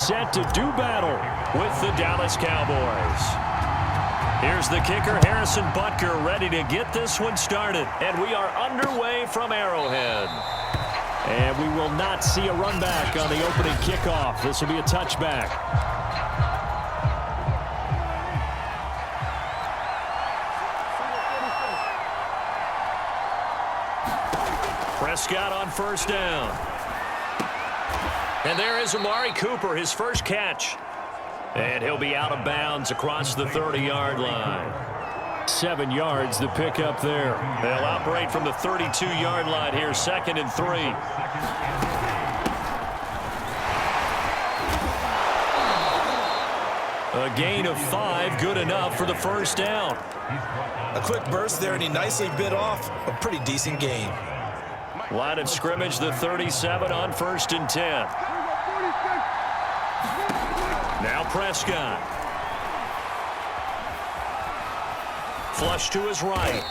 set to do battle with the Dallas Cowboys. Here's the kicker, Harrison Butker, ready to get this one started. And we are underway from Arrowhead. And we will not see a run back on the opening kickoff. This will be a touchback. Prescott on first down. And there is Amari Cooper, his first catch. And he'll be out of bounds across the 30-yard line. 7 yards the pick up there. They'll operate from the 32-yard line here, 2nd and 3. A gain of 5, good enough for the first down. A quick burst there, and he nicely bit off a pretty decent gain. Line of scrimmage, the 37 on 1st and 10. Now Prescott. Flush to his right.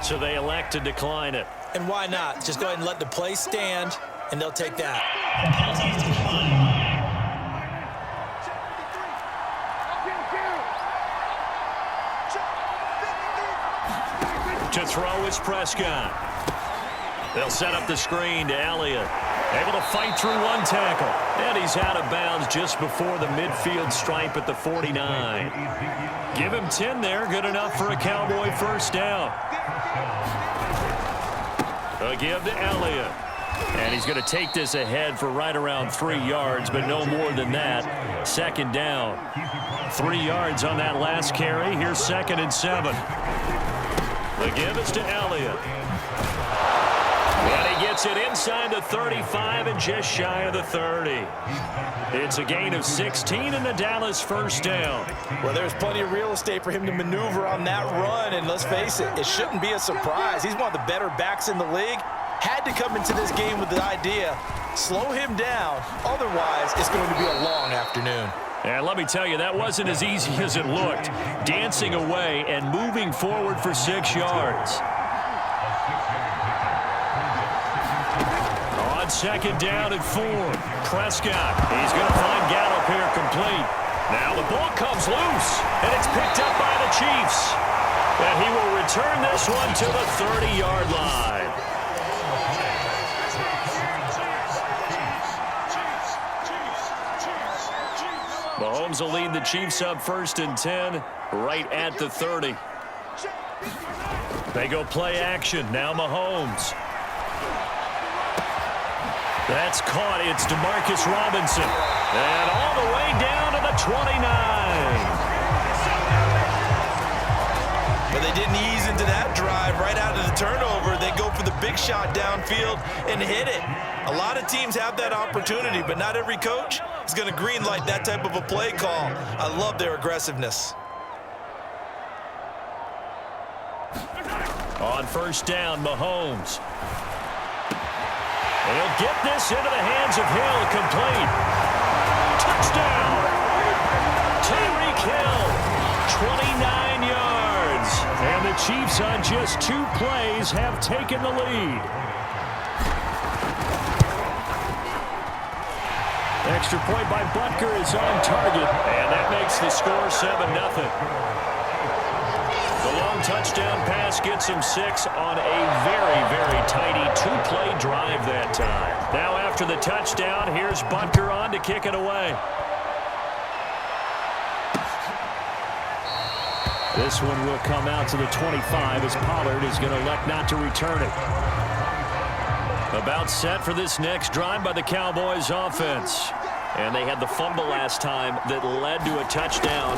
So they elect to decline it. And why not? Just go ahead and let the play stand, and they'll take that. To throw is Prescott. They'll set up the screen to Elliott. Able to fight through one tackle. And he's out of bounds just before the midfield stripe at the 49. Give him 10 there. Good enough for a Cowboy first down. A give to Elliott. And he's going to take this ahead for right around 3 yards, but no more than that. 2nd down. 3 yards on that last carry. Here's 2nd and 7. The give is to Elliott. And he gets it inside the 35 and just shy of the 30. It's a gain of 16 and the Dallas first down. Well, there's plenty of real estate for him to maneuver on that run, and let's face it, it shouldn't be a surprise. He's one of the better backs in the league. Had to come into this game with the idea, slow him down, otherwise it's going to be a long afternoon. And let me tell you, that wasn't as easy as it looked. Dancing away and moving forward for 6 yards. On 2nd down and 4. Prescott, he's going to find Gallup here complete. Now the ball comes loose, and it's picked up by the Chiefs. And he will return this one to the 30-yard line. Mahomes will lead the Chiefs up 1st and 10, right at the 30. They go play action. Now Mahomes. That's caught. It's DeMarcus Robinson. And all the way down to the 29. But they didn't ease into that drive right out of the turnover. They go for the big shot downfield and hit it. A lot of teams have that opportunity, but not every coach is going to greenlight that type of a play call. I love their aggressiveness. On 1st down, Mahomes. He'll get this into the hands of Hill, complete. Touchdown! Tyreek Hill, 29 yards. And the Chiefs on just 2 plays have taken the lead. Extra point by Butker is on target, and that makes the score 7-0. The long touchdown pass gets him 6 on a very, very tidy 2-play drive that time. Now after the touchdown, here's Butker on to kick it away. This one will come out to the 25 as Pollard is going to elect not to return it. About set for this next drive by the Cowboys offense. And they had the fumble last time that led to a touchdown.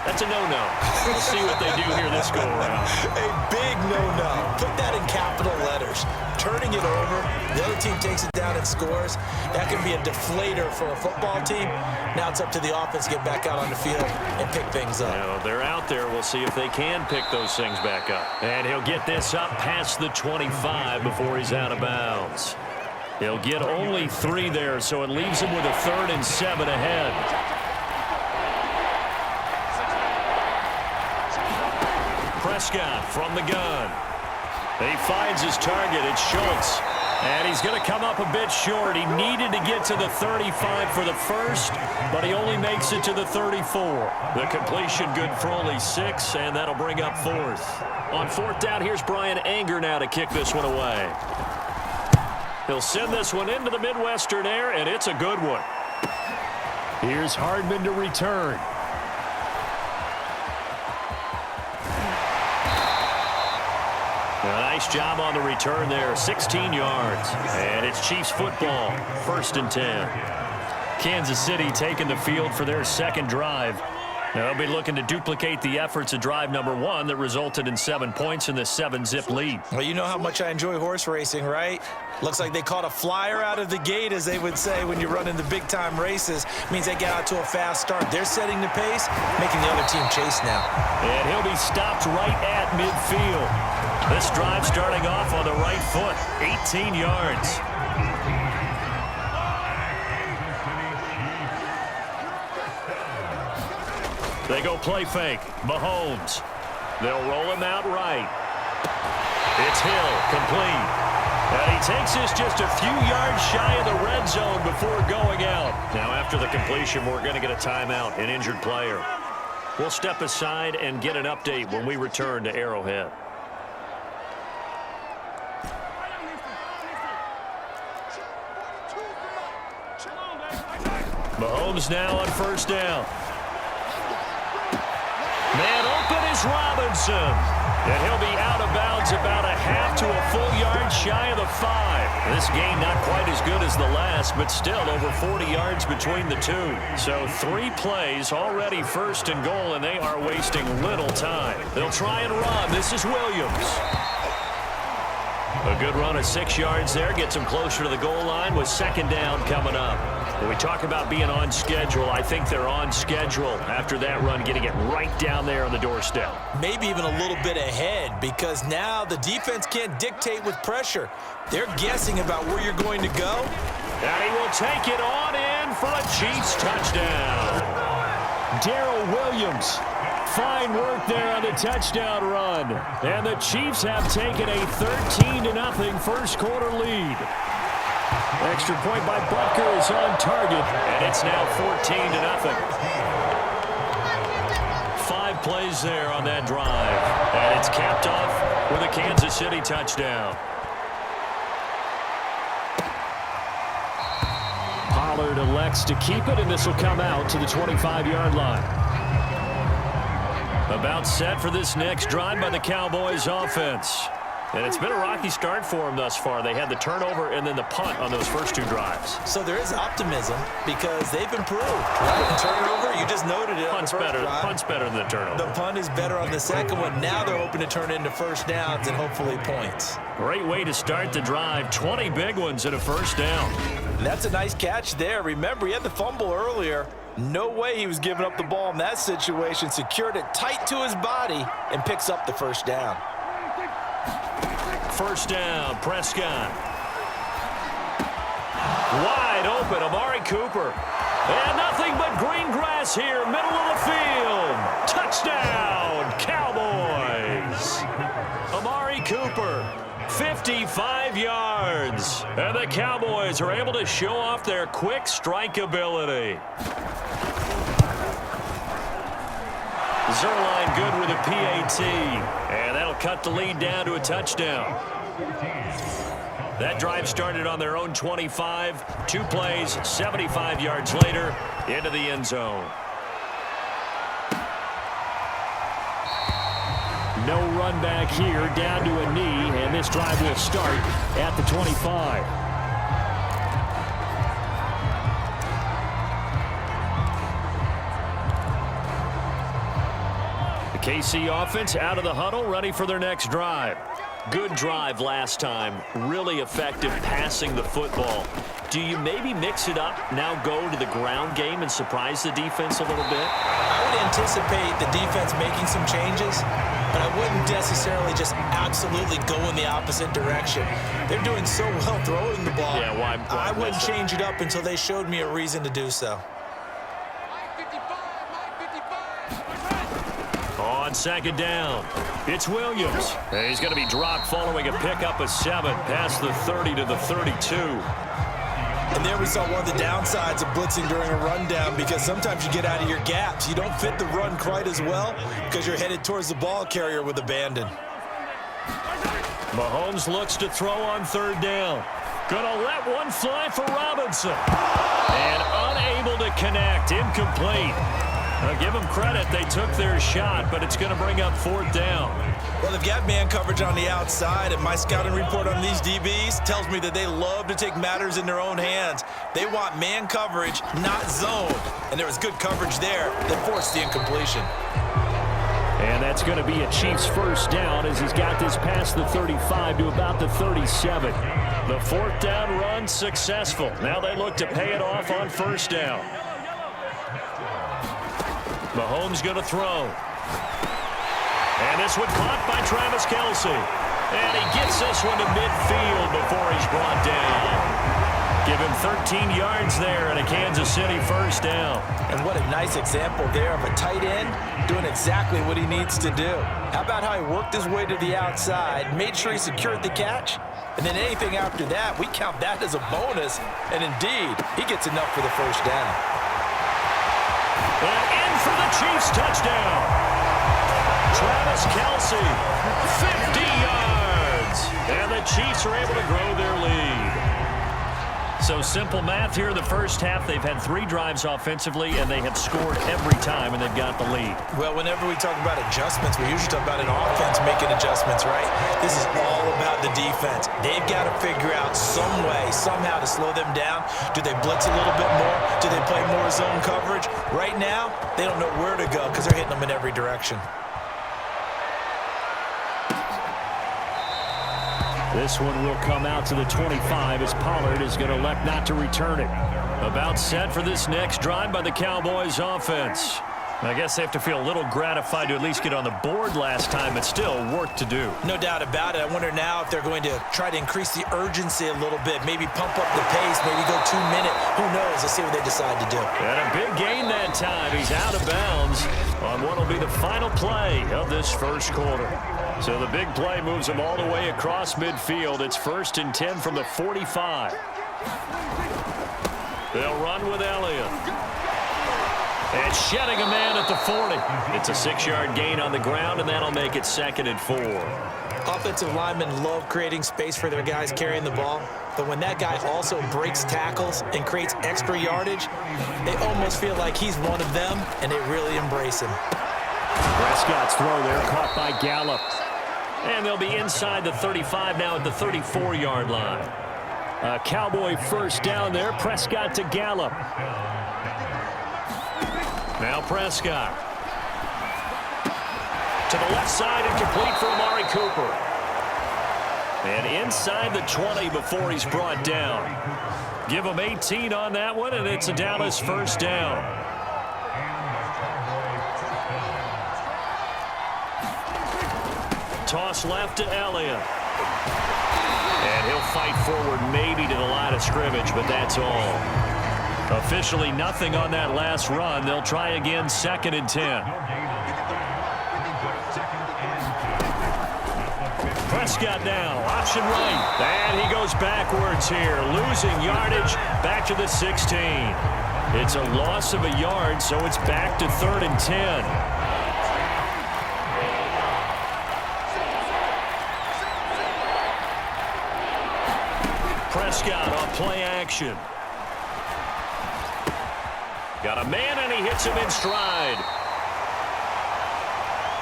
That's a no-no. We'll see what they do here this go-around. A big no-no. Put that in capital letters. Turning it over, the other team takes it down and scores. That can be a deflator for a football team. Now it's up to the offense to get back out on the field and pick things up. Now, they're out there. We'll see if they can pick those things back up. And he'll get this up past the 25 before he's out of bounds. He'll get only 3 there, so it leaves him with a 3rd and 7 ahead. Prescott from the gun. He finds his target. It's Schultz. And he's going to come up a bit short. He needed to get to the 35 for the first, but he only makes it to the 34. The completion good for only 6, and that'll bring up 4th. On 4th down, here's Brian Anger now to kick this one away. He'll send this one into the Midwestern air, and it's a good one. Here's Hardman to return. A nice job on the return there, 16 yards. And it's Chiefs football, 1st and 10. Kansas City taking the field for their second drive. Now they'll be looking to duplicate the efforts of drive number 1 that resulted in 7 points in the 7-zip lead. Well, you know how much I enjoy horse racing, right? Looks like they caught a flyer out of the gate, as they would say when you run in the big-time races. Means they get out to a fast start. They're setting the pace, making the other team chase now. And he'll be stopped right at midfield. This drive starting off on the right foot, 18 yards. They go play fake. Mahomes. They'll roll him out right. It's Hill, complete. And he takes this just a few yards shy of the red zone before going out. Now after the completion, we're going to get a timeout, an injured player. We'll step aside and get an update when we return to Arrowhead. Mahomes now on 1st down. Man open is Robinson. And he'll be out of bounds about a half to a full yard shy of the 5. This game not quite as good as the last, but still over 40 yards between the two. So 3 plays, already 1st and goal, and they are wasting little time. They'll try and run. This is Williams. A good run of 6 yards there. Gets them closer to the goal line with 2nd down coming up. When we talk about being on schedule, I think they're on schedule after that run, getting it right down there on the doorstep. Maybe even a little bit ahead, because now the defense can't dictate with pressure. They're guessing about where you're going to go. And he will take it on in for a Chiefs touchdown. Darrell Williams. Fine work there on the touchdown run. And the Chiefs have taken a 13-0 first quarter lead. Extra point by Butker is on target, and it's now 14-0. 5 plays there on that drive, and it's capped off with a Kansas City touchdown. Pollard elects to keep it, and this will come out to the 25-yard line. About set for this next drive by the Cowboys offense. And it's been a rocky start for them thus far. They had the turnover and then the punt on those first 2 drives. So there is optimism because they've improved. Right? The turnover, you just noted it. Punt's better than the turnover. The punt is better on the second one. Now they're hoping to turn it into 1st downs and hopefully points. Great way to start the drive. 20 big ones and a 1st down. And that's a nice catch there. Remember, he had the fumble earlier. No way he was giving up the ball in that situation. Secured it tight to his body and picks up the 1st down. 1st down, Prescott. Wide open, Amari Cooper. And nothing but green grass here, middle of the field. Touchdown, Cowboys. Amari Cooper, 55 yards. And the Cowboys are able to show off their quick strike ability. Zerline good with a PAT. And that'll cut the lead down to a touchdown. That drive started on their own 25. 2 plays, 75 yards later, into the end zone. No run back here, down to a knee, and this drive will start at the 25. KC offense out of the huddle, ready for their next drive. Good drive last time. Really effective passing the football. Do you maybe mix it up, now go to the ground game and surprise the defense a little bit? I would anticipate the defense making some changes, but I wouldn't necessarily just absolutely go in the opposite direction. They're doing so well throwing the ball. Yeah, why I wouldn't change it up until they showed me a reason to do so. On on second down. It's Williams. And he's going to be dropped following a pickup of 7 past the 30 to the 32. And there we saw one of the downsides of blitzing during a rundown, because sometimes you get out of your gaps. You don't fit the run quite as well because you're headed towards the ball carrier with abandon. Mahomes looks to throw on third down. Gonna let one fly for Robinson. And unable to connect. Incomplete. Now give them credit. They took their shot, but it's going to bring up fourth down. Well, they've got man coverage on the outside, and my scouting report on these DBs tells me that they love to take matters in their own hands. They want man coverage, not zone. And there was good coverage there that forced the incompletion. And that's going to be a Chiefs first down as he's got this past the 35 to about the 37. The fourth down run successful. Now they look to pay it off on first down. Mahomes going to throw. And this one caught by Travis Kelce. And he gets this one to midfield before he's brought down. Give him 13 yards there and a Kansas City first down. And what a nice example there of a tight end doing exactly what he needs to do. How about how he worked his way to the outside, made sure he secured the catch, and then anything after that, we count that as a bonus. And indeed, he gets enough for the first down. And in for the Chiefs touchdown. Travis Kelce, 50 yards. And the Chiefs are able to grow their lead. So simple math here in the first half. They've had 3 drives offensively, and they have scored every time, and they've got the lead. Well, whenever we talk about adjustments, we usually talk about an offense making adjustments, right? This is all about the defense. They've got to figure out some way, somehow to slow them down. Do they blitz a little bit more? Do they play more zone coverage? Right now, they don't know where to go because they're hitting them in every direction. This one will come out to the 25 as Pollard is going to elect not to return it. About set for this next drive by the Cowboys offense. I guess they have to feel a little gratified to at least get on the board last time, but still work to do. No doubt about it. I wonder now if they're going to try to increase the urgency a little bit, maybe pump up the pace, maybe go 2 minute. Who knows? Let's see what they decide to do. And a big gain that time. He's out of bounds on what will be the final play of this first quarter. So the big play moves them all the way across midfield. It's 1st and 10 from the 45. They'll run with Elliott. And shedding a man at the 40. It's a 6-yard gain on the ground, and that'll make it 2nd and 4. Offensive linemen love creating space for their guys carrying the ball, but when that guy also breaks tackles and creates extra yardage, they almost feel like he's one of them, and they really embrace him. Prescott's throw there caught by Gallup. And they'll be inside the 35 now at the 34-yard line. A Cowboy first down there. Prescott to Gallup. Now Prescott. To the left side and complete for Amari Cooper. And inside the 20 before he's brought down. Give him 18 on that one, and it's a Dallas first down. Toss left to Elliott. And he'll fight forward maybe to the line of scrimmage, but that's all. Officially nothing on that last run. They'll try again 2nd and 10. Prescott now, option right. And he goes backwards here, losing yardage back to the 16. It's a loss of a yard, so it's back to 3rd and 10. Prescott on play action. Got a man, and he hits him in stride.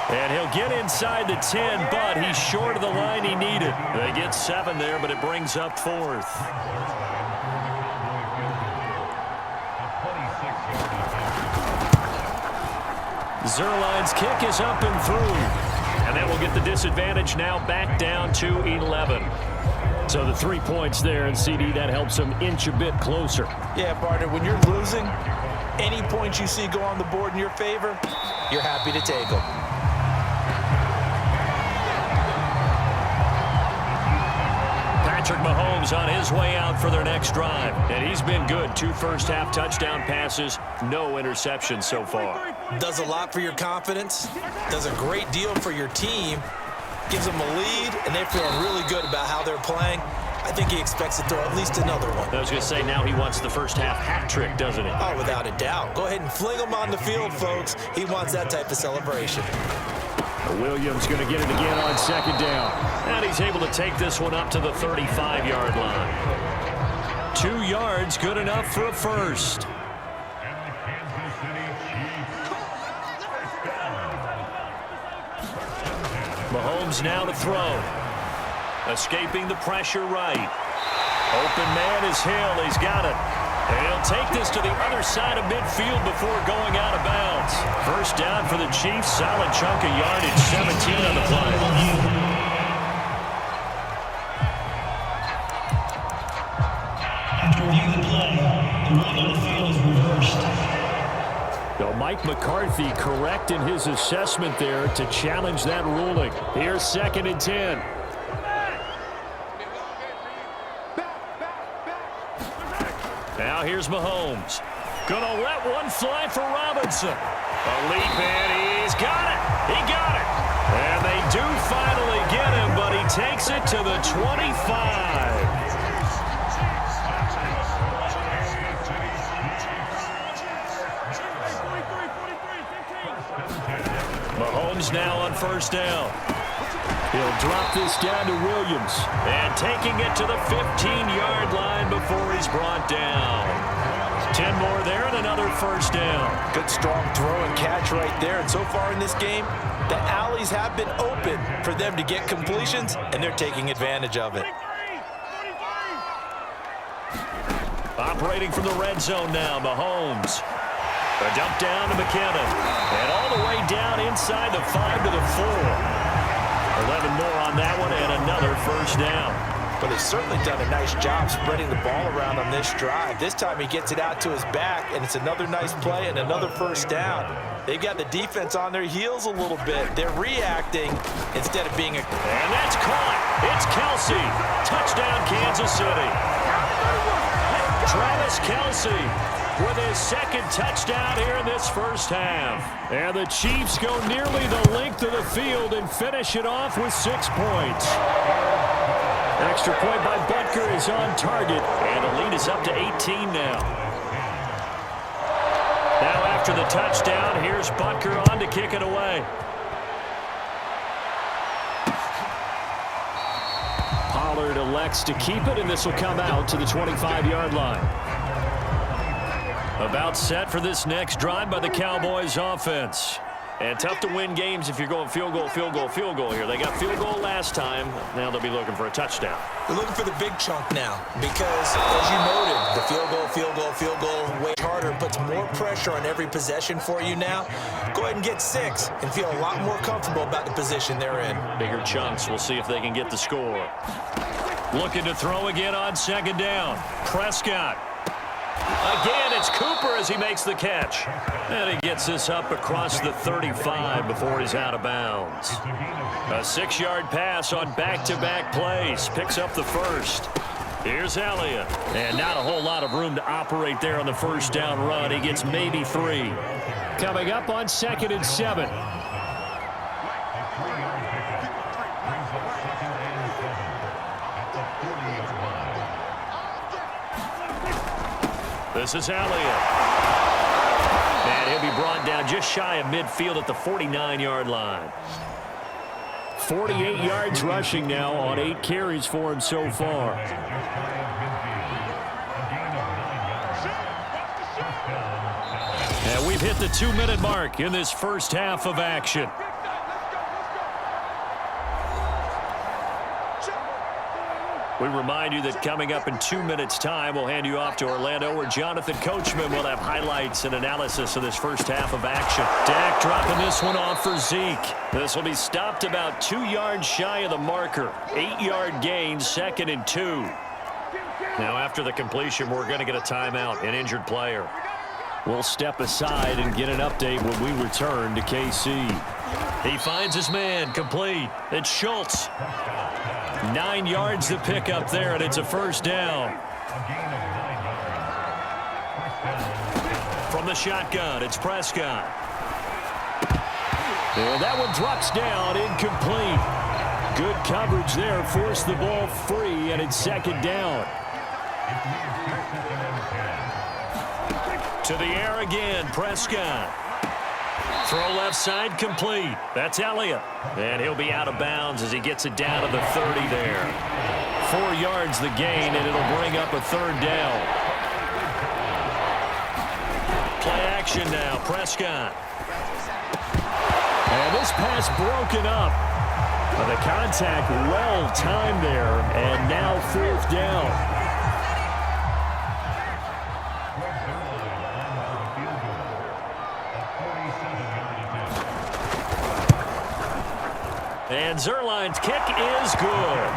And he'll get inside the 10, but he's short of the line he needed. They get 7 there, but it brings up 4th. Zerline's kick is up and through. And that will get the disadvantage now back down to 11. So the 3 points there, and CD, that helps them inch a bit closer. Yeah, partner, when you're losing, any points you see go on the board in your favor, you're happy to take them. Patrick Mahomes on his way out for their next drive. And he's been good. 2 first-half touchdown passes, no interceptions so far. Does a lot for your confidence, does a great deal for your team, gives them a lead, and they're feeling really good about how they're playing. I think he expects to throw at least another one. I was going to say, now he wants the first half hat trick, doesn't he? Oh, without a doubt. Go ahead and fling him on the field, folks. He wants that type of celebration. Williams going to get it again on second down. And he's able to take this one up to the 35-yard line. 2 yards, good enough for a first. Mahomes now to throw. Escaping the pressure right. Open man is Hill. He's got it. And he'll take this to the other side of midfield before going out of bounds. First down for the Chiefs. Solid chunk of yardage. 17 on the play. After reviewing the play, the ruling on the field is reversed. So Mike McCarthy correct in his assessment there to challenge that ruling. Here's 2nd and 10. Now here's Mahomes. Gonna let one fly for Robinson. A leap in. He's got it. He got it. And they do finally get him, but he takes it to the 25. Mahomes now on first down. He'll drop this down to Williams. And taking it to the 15-yard line before he's brought down. 10 more there and another first down. Good strong throw and catch right there. And so far in this game, the alleys have been open for them to get completions, and they're taking advantage of it. Operating from the red zone now, Mahomes. A dump down to McKinnon. And all the way down inside the 5 to the 4. 11 more on that one and another first down. But they've certainly done a nice job spreading the ball around on this drive. This time he gets it out to his back, and it's another nice play and another first down. They've got the defense on their heels a little bit. They're reacting instead of being a... And that's caught. It's Kelsey. Touchdown, Kansas City. Travis Kelsey with his 2nd touchdown here in this first half. And the Chiefs go nearly the length of the field and finish it off with 6 points. Extra point by Butker is on target, and the lead is up to 18 now. Now after the touchdown, here's Butker on to kick it away. Pollard elects to keep it, and this will come out to the 25-yard line. About set for this next drive by the Cowboys offense. And tough to win games if you're going field goal, field goal, field goal here. They got field goal last time. Now they'll be looking for a touchdown. They're looking for the big chunk now because, as you noted, the field goal way harder, puts more pressure on every possession for you now. Go ahead and get 6 and feel a lot more comfortable about the position they're in. Bigger chunks. We'll see if they can get the score. Looking to throw again on 2nd down. Prescott. Again, it's Cooper as he makes the catch. And he gets this up across the 35 before he's out of bounds. A 6-yard pass on back-to-back plays. Picks up the first. Here's Elliott. And not a whole lot of room to operate there on the first down run. He gets maybe 3. Coming up on 2nd and 7. This is Elliott. And he'll be brought down just shy of midfield at the 49-yard line. 48 yards rushing now on 8 carries for him so far. And we've hit the 2-minute mark in this first half of action. We remind you that coming up in 2 minutes' time, we'll hand you off to Orlando, where Jonathan Coachman will have highlights and analysis of this first half of action. Dak dropping this one off for Zeke. This will be stopped about 2 yards shy of the marker. 8-yard gain, 2nd and 2. Now, after the completion, we're going to get a timeout, an injured player. We'll step aside and get an update when we return to KC. He finds his man, complete. It's Schultz. 9 yards to pick up there, and it's a first down. From the shotgun, it's Prescott. And that one drops down, incomplete. Good coverage there, forced the ball free, and it's second down. To the air again, Prescott. Throw left side complete. That's Elliott. And he'll be out of bounds as he gets it down to the 30 there. 4 yards the gain, and it'll bring up a third down. Play action now, Prescott. And this pass broken up. The contact well timed there, and now fourth down. And Zerline's kick is good.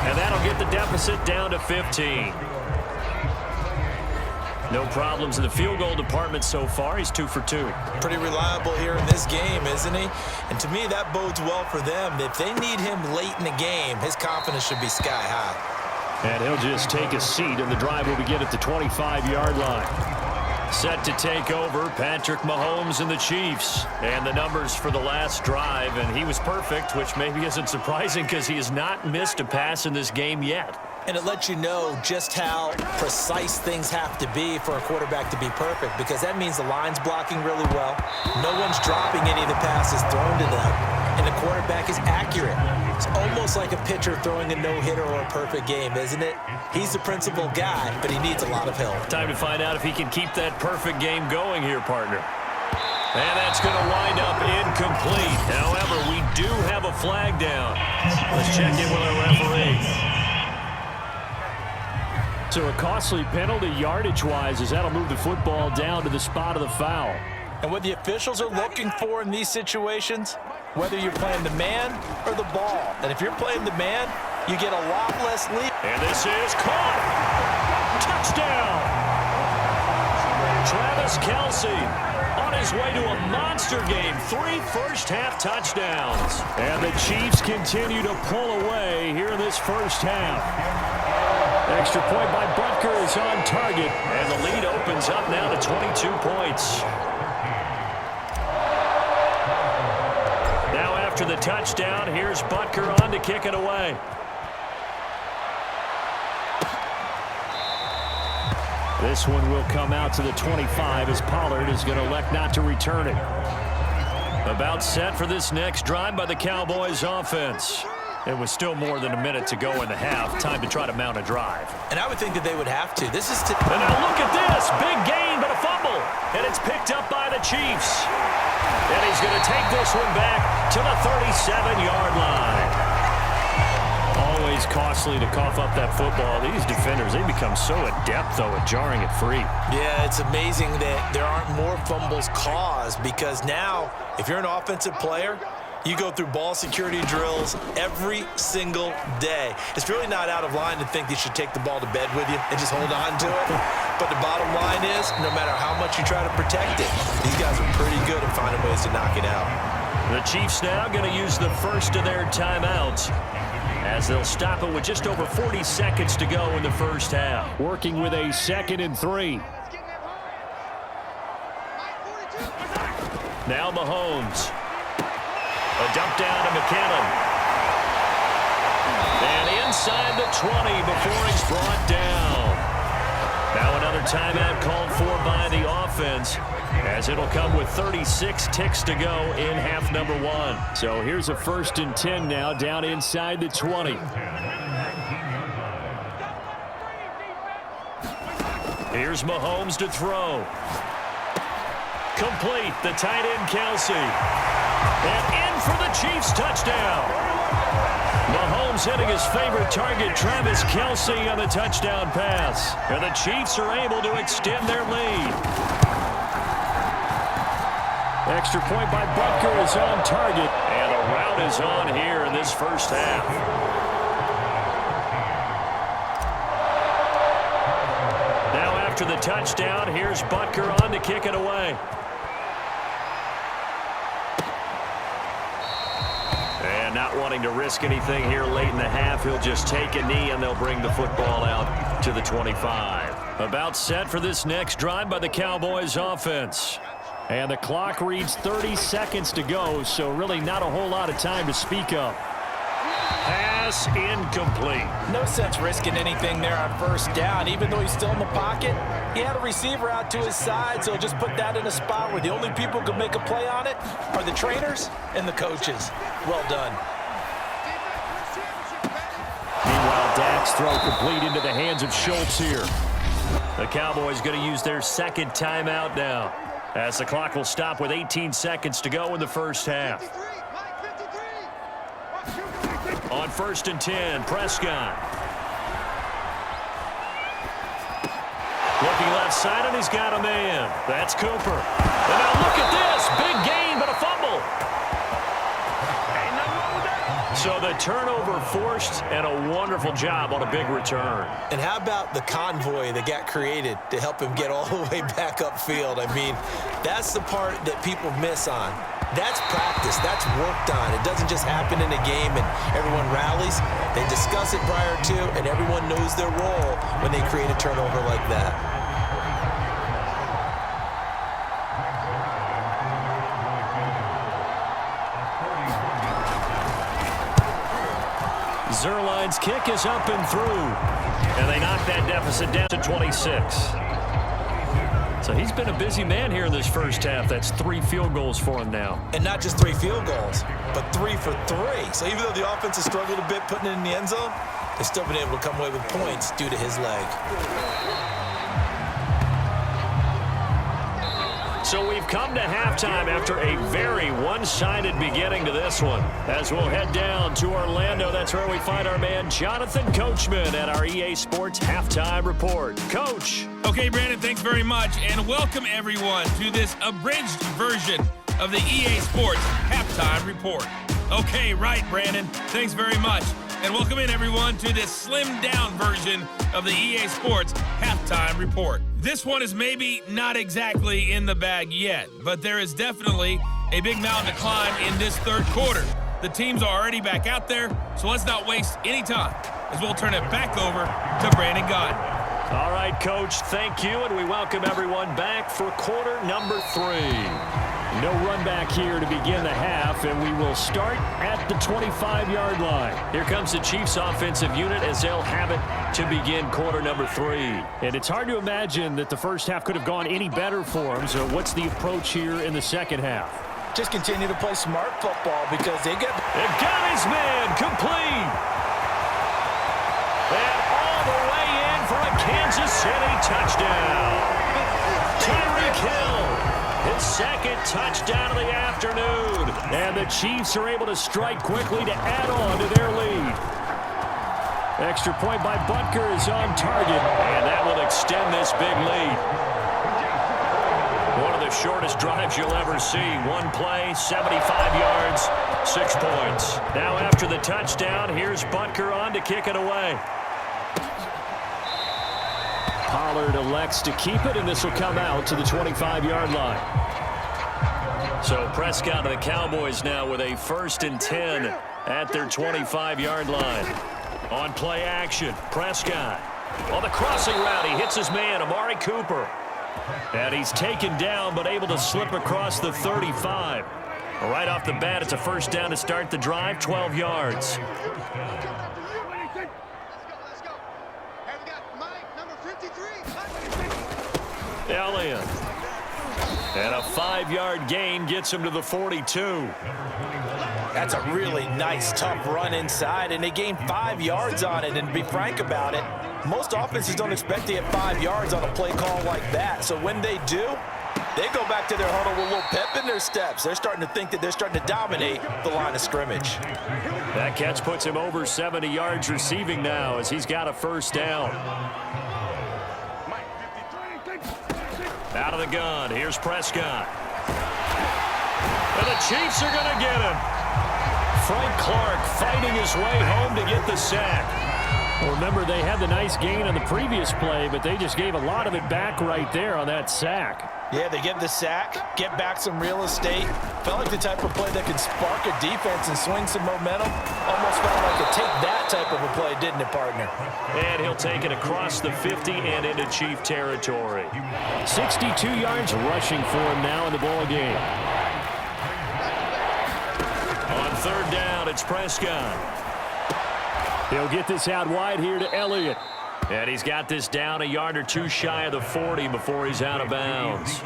And that'll get the deficit down to 15. No problems in the field goal department so far. He's 2 for 2. Pretty reliable here in this game, isn't he? And to me, that bodes well for them. If they need him late in the game, his confidence should be sky high. And he'll just take a seat, and the drive will begin at the 25-yard line. Set to take over, Patrick Mahomes and the Chiefs. And the numbers for the last drive, and he was perfect, which maybe isn't surprising because he has not missed a pass in this game yet. And it lets you know just how precise things have to be for a quarterback to be perfect, because that means the line's blocking really well. No one's dropping any of the passes thrown to them, and the quarterback is accurate. It's almost like a pitcher throwing a no-hitter or a perfect game, isn't it? He's the principal guy, but he needs a lot of help. Time to find out if he can keep that perfect game going here, partner. And that's going to wind up incomplete. However, we do have a flag down. Let's check in with our referee. So a costly penalty yardage-wise, as that'll move the football down to the spot of the foul. And what the officials are looking for in these situations, whether you're playing the man or the ball. And if you're playing the man, you get a lot less lead. And this is caught. Touchdown. Travis Kelce on his way to a monster game. 3 first-half touchdowns. And the Chiefs continue to pull away here in this first half. Extra point by Butker is on target, and the lead opens up now to 22 points. Now after the touchdown, here's Butker on to kick it away. This one will come out to the 25 as Pollard is going to elect not to return it. About set for this next drive by the Cowboys offense. It was still more than a minute to go in the half. Time to try to mount a drive. And I would think that they would have to. This is And now look at this. Big gain, but a fumble. And it's picked up by the Chiefs. And he's going to take this one back to the 37-yard line. Always costly to cough up that football. These defenders, they become so adept, though, at jarring it free. Yeah, it's amazing that there aren't more fumbles caused, because now, if you're an offensive player, you go through ball security drills every single day. It's really not out of line to think you should take the ball to bed with you and just hold on to it. But the bottom line is, no matter how much you try to protect it, these guys are pretty good at finding ways to knock it out. The Chiefs now going to use the first of their timeouts, as they'll stop it with just over 40 seconds to go in the first half. Working with a 2nd and 3. Now Mahomes. A dump down to McKinnon. And inside the 20 before he's brought down. Now another timeout called for by the offense, as it'll come with 36 ticks to go in half number 1. So here's a 1st and 10 now down inside the 20. Here's Mahomes to throw. Complete, the tight end Kelce. And in for the Chiefs touchdown. Mahomes hitting his favorite target, Travis Kelce, on the touchdown pass. And the Chiefs are able to extend their lead. Extra point by Butker is on target. And a rout is on here in this first half. Now after the touchdown, here's Butker on to kick it away. And not wanting to risk anything here late in the half, he'll just take a knee and they'll bring the football out to the 25. About set for this next drive by the Cowboys offense. And the clock reads 30 seconds to go, so really not a whole lot of time to speak of. Pass incomplete. No sense risking anything there on first down. Even though he's still in the pocket, he had a receiver out to his side, so just put that in a spot where the only people who can make a play on it are the trainers and the coaches. Well done. Meanwhile, Dak's throw complete into the hands of Schultz here. The Cowboys going to use their second timeout now, as the clock will stop with 18 seconds to go in the first half. On 1st and 10, Prescott. Looking left side, and he's got a man. That's Cooper. And now look at this. Big gain, but a fumble. So the turnover forced, and a wonderful job on a big return. And how about the convoy that got created to help him get all the way back upfield? I mean, that's the part that people miss on. That's practice. That's worked on. It doesn't just happen in a game and everyone rallies. They discuss it prior to, and everyone knows their role when they create a turnover like that. Zerline's kick is up and through. And they knock that deficit down to 26. So he's been a busy man here in this first half. That's 3 field goals for him now. And not just 3 field goals, but 3 for 3. So even though the offense has struggled a bit putting it in the end zone, they've still been able to come away with points due to his leg. So we've come to halftime after a very one-sided beginning to this one. As we'll head down to Orlando, that's where we find our man Jonathan Coachman at our EA Sports Halftime Report. Coach. Okay, Brandon, thanks very much, and welcome everyone to this abridged version of the EA Sports Halftime Report. Okay, right, Brandon, thanks very much. And welcome in, everyone, to this slimmed-down version of the EA Sports Halftime Report. This one is maybe not exactly in the bag yet, but there is definitely a big mountain to climb in this third quarter. The teams are already back out there, so let's not waste any time, as we'll turn it back over to Brandon Gaudin. All right, Coach, thank you, and we welcome everyone back for quarter number 3. No run back here to begin the half, and we will start at the 25-yard line. Here comes the Chiefs offensive unit as they'll have it to begin quarter number 3. And it's hard to imagine that the first half could have gone any better for them, so what's the approach here in the second half? Just continue to play smart football because they've got his man complete. And all the way in for a Kansas City touchdown. Tyreek Hill. His second touchdown of the afternoon. And the Chiefs are able to strike quickly to add on to their lead. Extra point by Butker is on target. And that will extend this big lead. One of the shortest drives you'll ever see. One play, 75 yards, 6 points. Now after the touchdown, here's Butker on to kick it away. Pollard elects to keep it, and this will come out to the 25-yard line. So Prescott of the Cowboys now with a 1st and 10 at their 25-yard line. On play action, Prescott. On the crossing route, he hits his man, Amari Cooper. And he's taken down, but able to slip across the 35. Right off the bat, it's a first down to start the drive, 12 yards. Elliott. And a 5-yard gain gets him to the 42. That's a really nice, tough run inside, and they gained 5 yards on it. And to be frank about it, most offenses don't expect to get 5 yards on a play call like that. So when they do, they go back to their huddle with a little pep in their steps. They're starting to think that they're starting to dominate the line of scrimmage. That catch puts him over 70 yards receiving now as he's got a first down. Out of the gun, here's Prescott. And the Chiefs are going to get him. Frank Clark fighting his way home to get the sack. Well, remember, they had the nice gain on the previous play, but they just gave a lot of it back right there on that sack. Yeah, they get the sack, get back some real estate. Felt like the type of play that could spark a defense and swing some momentum. Almost felt like a take that type of a play, didn't it, partner? And he'll take it across the 50 and into Chief territory. 62 yards rushing for him now in the ball game. On third down, it's Prescott. He'll get this out wide here to Elliott. And he's got this down a yard or two shy of the 40 before he's out of bounds.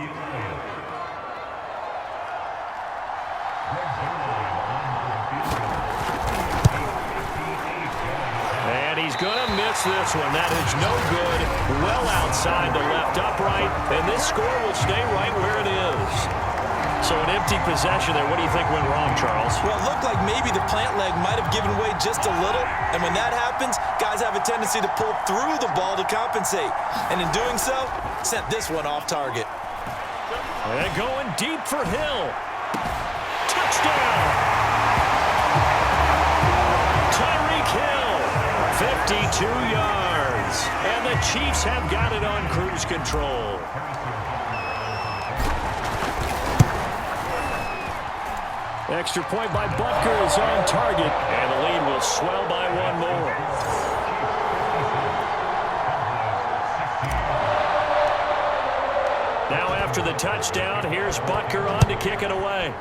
And he's going to miss this one. That is no good. Well outside the left upright. And this score will stay right where it is. So an empty possession there. What do you think went wrong, Charles? Well, it looked like maybe the plant leg might have given way just a little. And when that happens, guys have a tendency to pull through the ball to compensate. And in doing so, sent this one off target. And going deep for Hill. Touchdown! Tyreek Hill, 52 yards. And the Chiefs have got it on cruise control. Extra point by Butker is on target, and the lead will swell by one more. Now after the touchdown, here's Butker on to kick it away.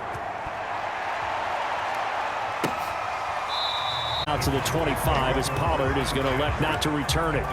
Out to the 25 as Pollard is going to elect not to return it.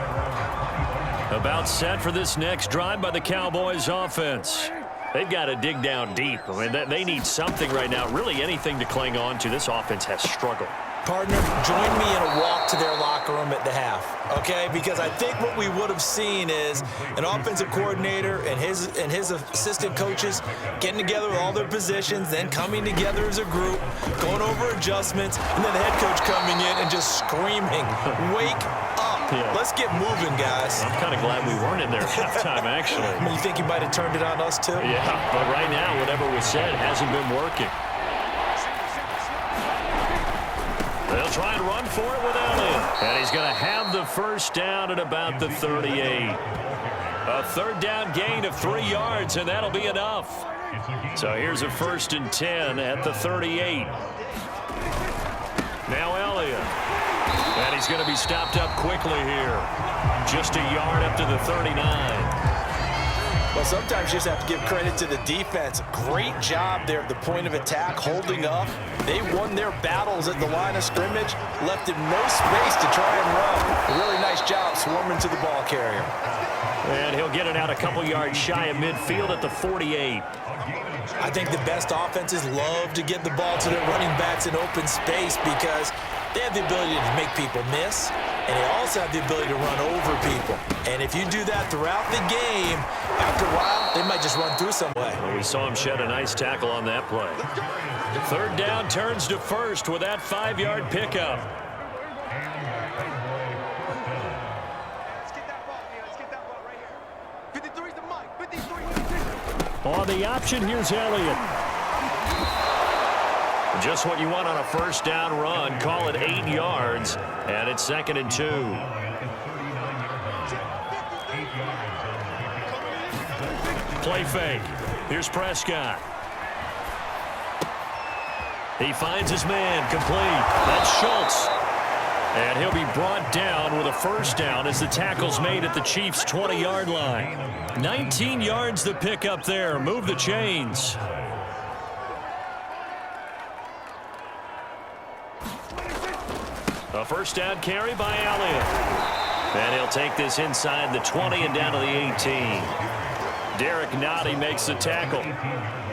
About set for this next drive by the Cowboys offense. They've got to dig down deep. I mean, they need something right now, really anything to cling on to. This offense has struggled. Partner, join me in a walk to their locker room at the half, okay? Because I think what we would have seen is an offensive coordinator and his assistant coaches getting together with all their positions, then coming together as a group, going over adjustments, and then the head coach coming in and just screaming, "Wake up. Yeah. Let's get moving, guys." I'm kind of glad we weren't in there at halftime, actually. You think he might have turned it on us, too? Yeah, but right now, whatever was said hasn't been working. They'll try and run for it with Elliott. And he's going to have the first down at about the 38. A third down gain of 3 yards, and that'll be enough. So here's a 1st and 10 at the 38. Now Elliott. And he's going to be stopped up quickly here. Just a yard up to the 39. Well, sometimes you just have to give credit to the defense. Great job there at the point of attack, holding up. They won their battles at the line of scrimmage, left him no space to try and run. A really nice job swarming to the ball carrier. And he'll get it out a couple yards shy of midfield at the 48. I think the best offenses love to get the ball to their running backs in open space because they have the ability to make people miss, and they also have the ability to run over people. And if you do that throughout the game, after a while, they might just run through some way. Well, we saw him shed a nice tackle on that play. Third down turns to first with that 5-yard pickup. On the option, here's Elliott. Just what you want on a first down run. Call it 8 yards, and it's 2nd and 2. Play fake. Here's Prescott. He finds his man, complete. That's Schultz. And he'll be brought down with a first down as the tackle's made at the Chiefs' 20-yard line. 19 yards the pick up there. Move the chains. A first down carry by Elliott. And he'll take this inside the 20 and down to the 18. Derek Nottie makes the tackle.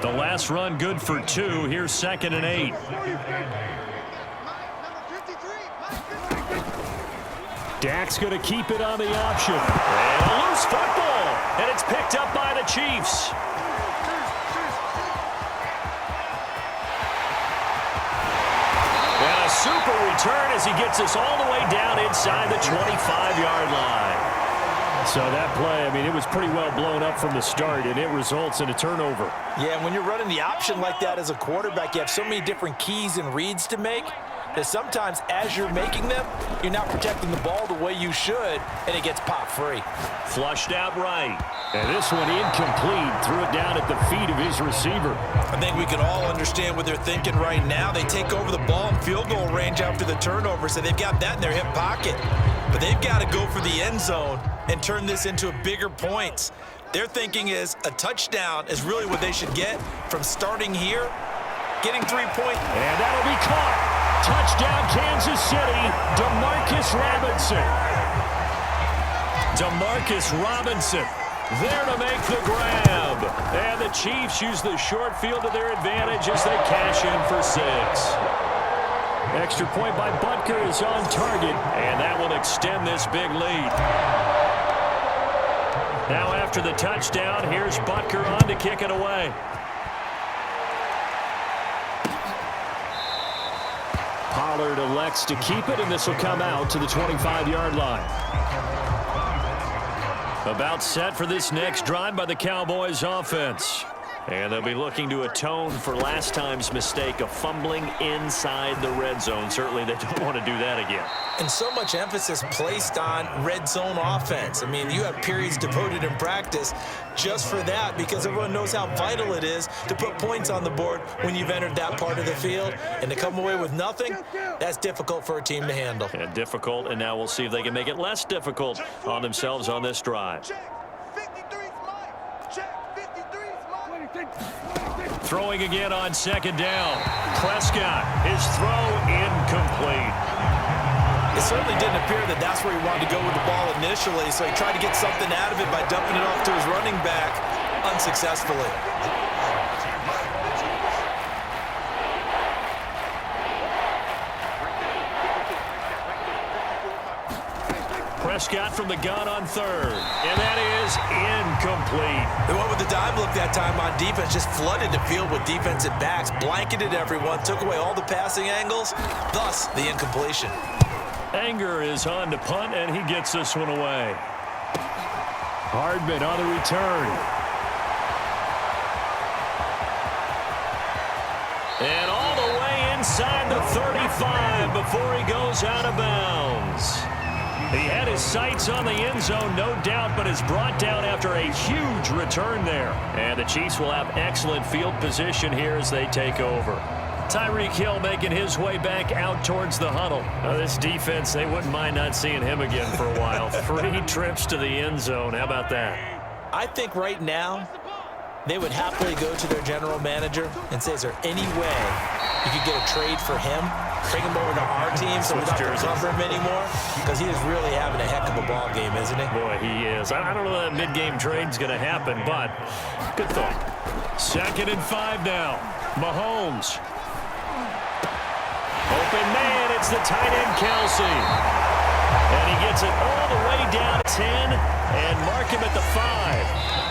The last run good for 2. Here's 2nd and 8. Dak's going to keep it on the option. And a loose football. And it's picked up by the Chiefs. And a super return as he gets us all the way down inside the 25-yard line. So that play, I mean, it was pretty well blown up from the start, and it results in a turnover. Yeah, when you're running the option like that as a quarterback, you have so many different keys and reads to make. that sometimes as you're making them, you're not protecting the ball the way you should, and it gets popped free. Flushed out right. And this one incomplete. Threw it down at the feet of his receiver. I think we can all understand what they're thinking right now. They take over the ball in field goal range after the turnover, so they've got that in their hip pocket. But they've got to go for the end zone and turn this into bigger points. Their thinking is a touchdown is really what they should get from starting here, getting 3 points. And that'll be caught. Touchdown, Kansas City. Demarcus Robinson. Demarcus Robinson there to make the grab. And the Chiefs use the short field to their advantage as they cash in for 6. Extra point by Butker is on target, and that will extend this big lead. Now after the touchdown, here's Butker on to kick it away. Pollard elects to keep it, and this will come out to the 25-yard line. About set for this next drive by the Cowboys offense. And they'll be looking to atone for last time's mistake of fumbling inside the red zone. Certainly they don't want to do that again. And so much emphasis placed on red zone offense. I mean, you have periods devoted in practice just for that because everyone knows how vital it is to put points on the board when you've entered that part of the field. And to come away with nothing, that's difficult for a team to handle. And difficult, and now we'll see if they can make it less difficult on themselves on this drive. Throwing again on second down. Prescott, his throw incomplete. It certainly didn't appear that that's where he wanted to go with the ball initially, so he tried to get something out of it by dumping it off to his running back unsuccessfully. Prescott from the gun on third, and that is incomplete. They went with the dime look that time on defense, just flooded the field with defensive backs, blanketed everyone, took away all the passing angles, thus the incompletion. Anger is on to punt, and he gets this one away. Hardman on the return. And all the way inside the 35 before he goes out of bounds. He had his sights on the end zone, no doubt, but is brought down after a huge return there. And the Chiefs will have excellent field position here as they take over. Tyreek Hill making his way back out towards the huddle. Now, this defense, they wouldn't mind not seeing him again for a while. 3 trips to the end zone. How about that? I think right now they would happily go to their general manager and say, is there any way you could get a trade for him? Bring him over to our team so we don't have to cover him anymore? Because he is really having a heck of a ball game, isn't he? Boy, he is. I don't know that mid-game trade's going to happen, but good thought. 2nd and 5 now. Mahomes. Open man, it's the tight end, Kelsey. And he gets it all the way down to 10 and mark him at the 5.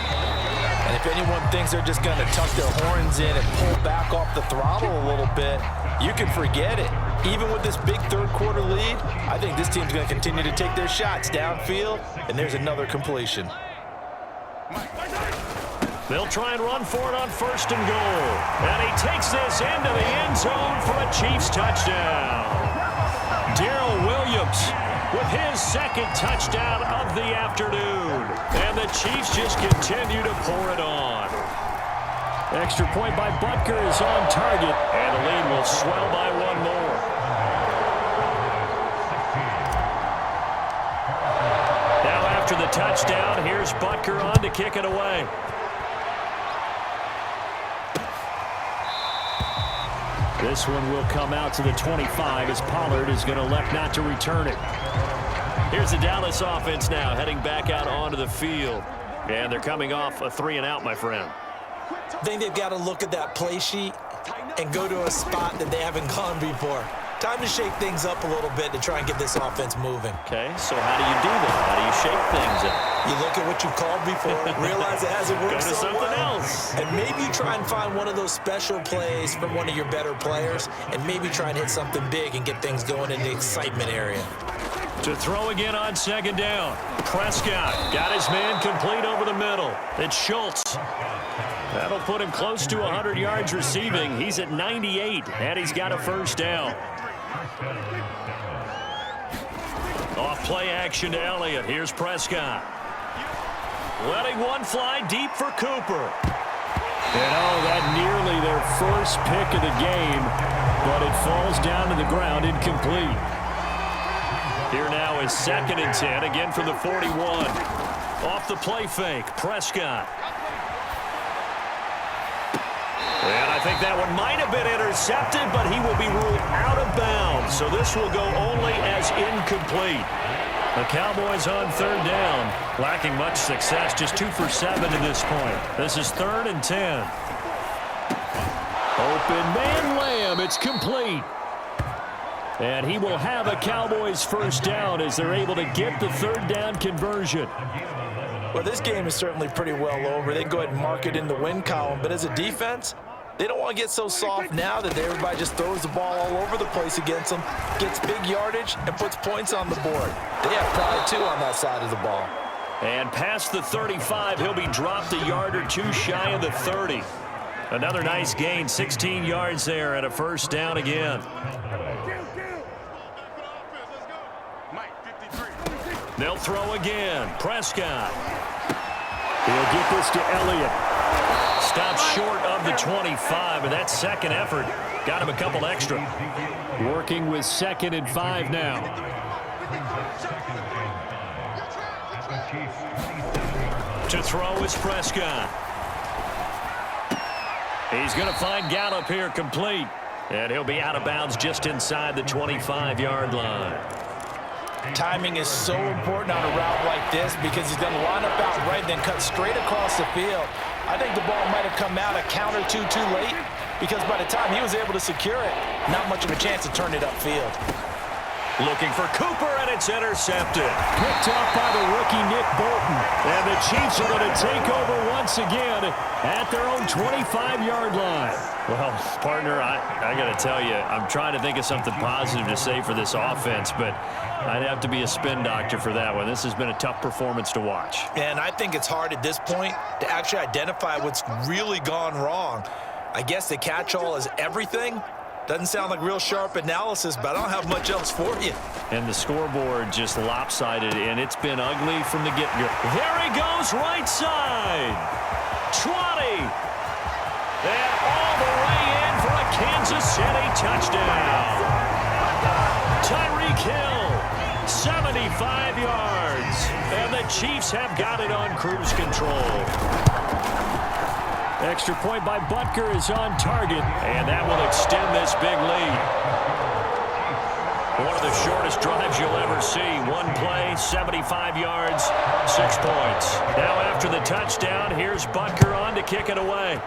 And if anyone thinks they're just going to tuck their horns in and pull back off the throttle a little bit, you can forget it. Even with this big third-quarter lead, I think this team's going to continue to take their shots downfield, and there's another completion. They'll try and run for it on 1st and goal. And he takes this into the end zone for a Chiefs touchdown. Darrell Williams with his 2nd touchdown of the afternoon. And the Chiefs just continue to pour it on. Extra point by Butker is on target, and the lead will swell by 1 more. Now after the touchdown, here's Butker on to kick it away. This one will come out to the 25 as Pollard is going to elect not to return it. Here's the Dallas offense now heading back out onto the field. And they're coming off a 3-and-out, my friend. I think they've got to look at that play sheet and go to a spot that they haven't gone before. Time to shake things up a little bit to try and get this offense moving. Okay, so how do you do that? How do you shake things up? You look at what you called before, realize it hasn't worked Go to so something well, else. and maybe try and find one of those special plays from one of your better players, and maybe try and hit something big and get things going in the excitement area. To throw again on 2nd down. Prescott got his man complete over the middle. It's Schultz. That'll put him close to 100 yards receiving. He's at 98, and he's got a 1st down. Off play action to Elliott. Here's Prescott. Letting one fly deep for Cooper. And that nearly their first pick of the game, but it falls down to the ground incomplete. Here now is 2nd and 10, again from the 41. Off the play fake, Prescott. And I think that one might have been intercepted, but he will be ruled out of bounds. So this will go only as incomplete. The Cowboys on 3rd down, lacking much success, just 2 for 7 to this point. This is 3rd and 10. Open man Lamb, it's complete. And he will have a Cowboys first down as they're able to get the 3rd down conversion. Well, this game is certainly pretty well over. They can go ahead and mark it in the win column, but as a defense, they don't want to get so soft now that everybody just throws the ball all over the place against them, gets big yardage, and puts points on the board. They have pride, too, on that side of the ball. And past the 35, he'll be dropped a yard or two shy of the 30. Another nice gain, 16 yards there and a first down again. They'll throw again. Prescott. He'll get this to Elliott. Stops short of the 25, and that second effort got him a couple extra. Working with 2nd and 5 now. To throw is Prescott. He's going to find Gallup here complete. And he'll be out of bounds just inside the 25-yard line. Timing is so important on a route like this because he's going to line up out right and then cut straight across the field. I think the ball might have come out a count or two too late because by the time he was able to secure it, not much of a chance to turn it upfield. Looking for Cooper, and it's intercepted. Picked off by the rookie Nick Bolton. And the Chiefs are going to take over once again at their own 25-yard line. Well, partner, I got to tell you, I'm trying to think of something positive to say for this offense, but I'd have to be a spin doctor for that one. This has been a tough performance to watch. And I think it's hard at this point to actually identify what's really gone wrong. I guess the catch-all is everything. Doesn't sound like real sharp analysis, but I don't have much else for you. And the scoreboard just lopsided, and it's been ugly from the get-go. There he goes, right side. 20. And all the way in for a Kansas City touchdown. Tyreek Hill, 75 yards. And the Chiefs have got it on cruise control. Extra point by Butker is on target, and that will extend this big lead. One of the shortest drives you'll ever see. One play, 75 yards, 6 points. Now after the touchdown, here's Butker on to kick it away.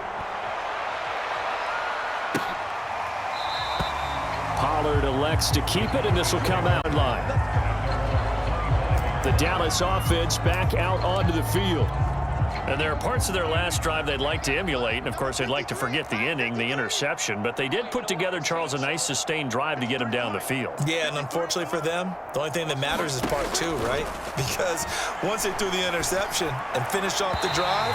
Pollard elects to keep it, and this will come out line. The Dallas offense back out onto the field. And there are parts of their last drive they'd like to emulate, and of course they'd like to forget the ending, the interception, but they did put together, Charles, a nice sustained drive to get them down the field. Yeah, and unfortunately for them, the only thing that matters is part 2, right? Because once they threw the interception and finished off the drive,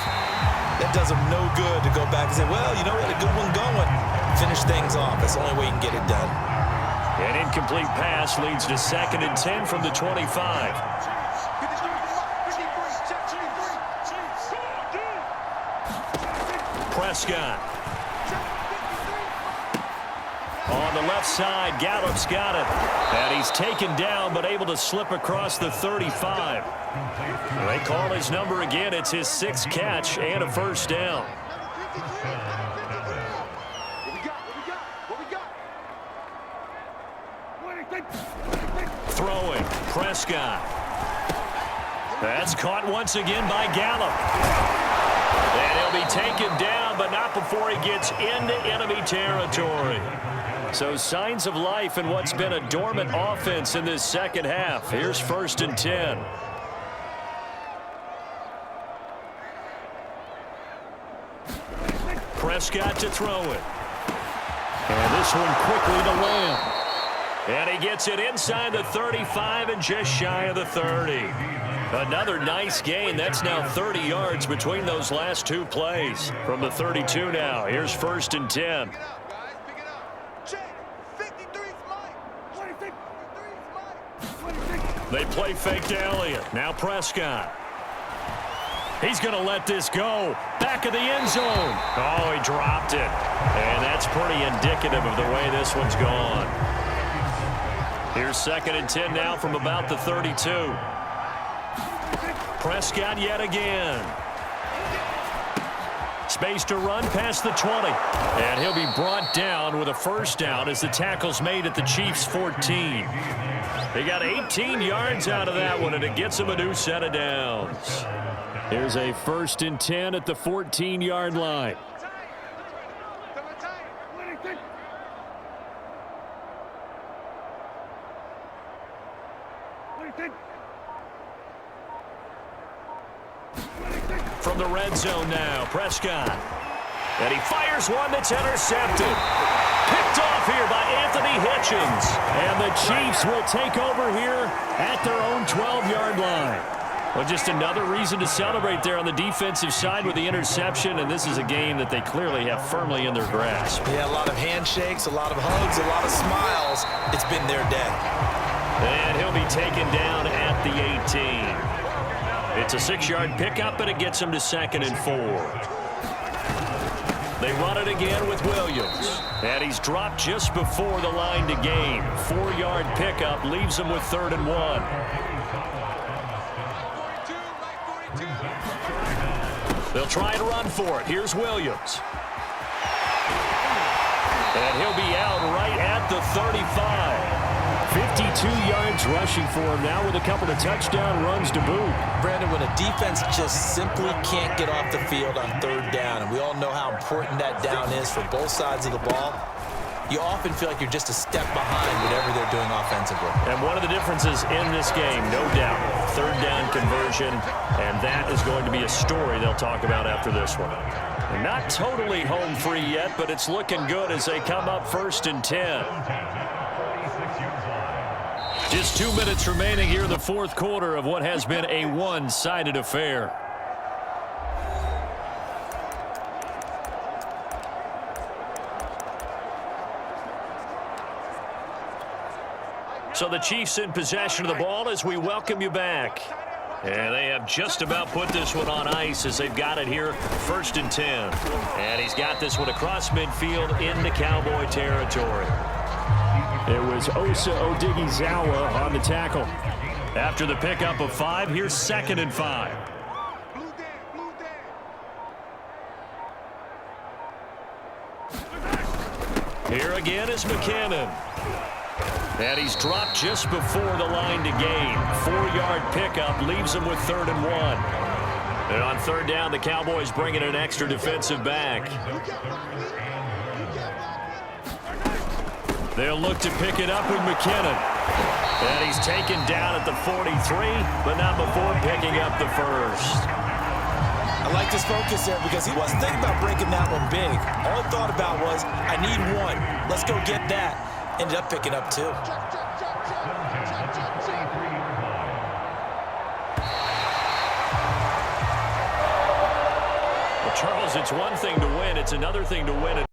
that does them no good to go back and say, well, you know what, a good one going. Finish things off. That's the only way you can get it done. An incomplete pass leads to 2nd and 10 from the 25. Prescott. On the left side, Gallup's got it. And he's taken down, but able to slip across the 35. They call his number again. It's his 6th catch and a first down. Throwing, Prescott. That's caught once again by Gallup. And he'll be taken down, but not before he gets into enemy territory. So signs of life in what's been a dormant offense in this second half. Here's 1st and 10. Prescott to throw it. And this one quickly to Lamb. And he gets it inside the 35 and just shy of the 30. Another nice gain. That's now 30 yards between those last 2 plays. From the 32 now. Here's 1st and 10. They play fake to Elliott. Now Prescott. He's going to let this go. Back of the end zone. Oh, he dropped it. And that's pretty indicative of the way this one's gone. Here's 2nd and 10 now from about the 32. Prescott yet again. Space to run past the 20. And he'll be brought down with a first down as the tackle's made at the Chiefs' 14. They got 18 yards out of that one, and it gets them a new set of downs. Here's a 1st and 10 at the 14-yard line. From the red zone now, Prescott. And he fires one that's intercepted. Picked off here by Anthony Hitchens. And the Chiefs will take over here at their own 12-yard line. Well, just another reason to celebrate there on the defensive side with the interception, and this is a game that they clearly have firmly in their grasp. Yeah, a lot of handshakes, a lot of hugs, a lot of smiles. It's been their day. And he'll be taken down at the 18. It's a 6-yard pickup, and it gets him to 2nd and 4. They run it again with Williams. And he's dropped just before the line to gain. 4-yard pickup leaves him with 3rd and 1. They'll try and run for it. Here's Williams. And he'll be out right at the 35. 52 yards rushing for him now with a couple of touchdown runs to boot. Brandon, when a defense just simply can't get off the field on 3rd down, and we all know how important that down is for both sides of the ball, you often feel like you're just a step behind whatever they're doing offensively. And one of the differences in this game, no doubt, 3rd down conversion, and that is going to be a story they'll talk about after this one. They're not totally home free yet, but it's looking good as they come up 1st and 10. Just 2 minutes remaining here in the 4th quarter of what has been a one-sided affair. So the Chiefs in possession of the ball as we welcome you back. And they have just about put this one on ice as they've got it here, 1st and 10. And he's got this one across midfield into Cowboy territory. It was Osa Odighizuwa on the tackle. After the pickup of 5, here's 2nd and 5. Here again is McKinnon. And he's dropped just before the line to gain. 4-yard pickup leaves him with 3rd and 1. And on 3rd down, the Cowboys bring in an extra defensive back. They'll look to pick it up with McKinnon. And he's taken down at the 43, but not before picking up the 1st. I like his focus there because he wasn't thinking about breaking that one big. All he thought about was, I need 1. Let's go get that. Ended up picking up 2. Well, Charles, it's one thing to win. It's another thing to win it.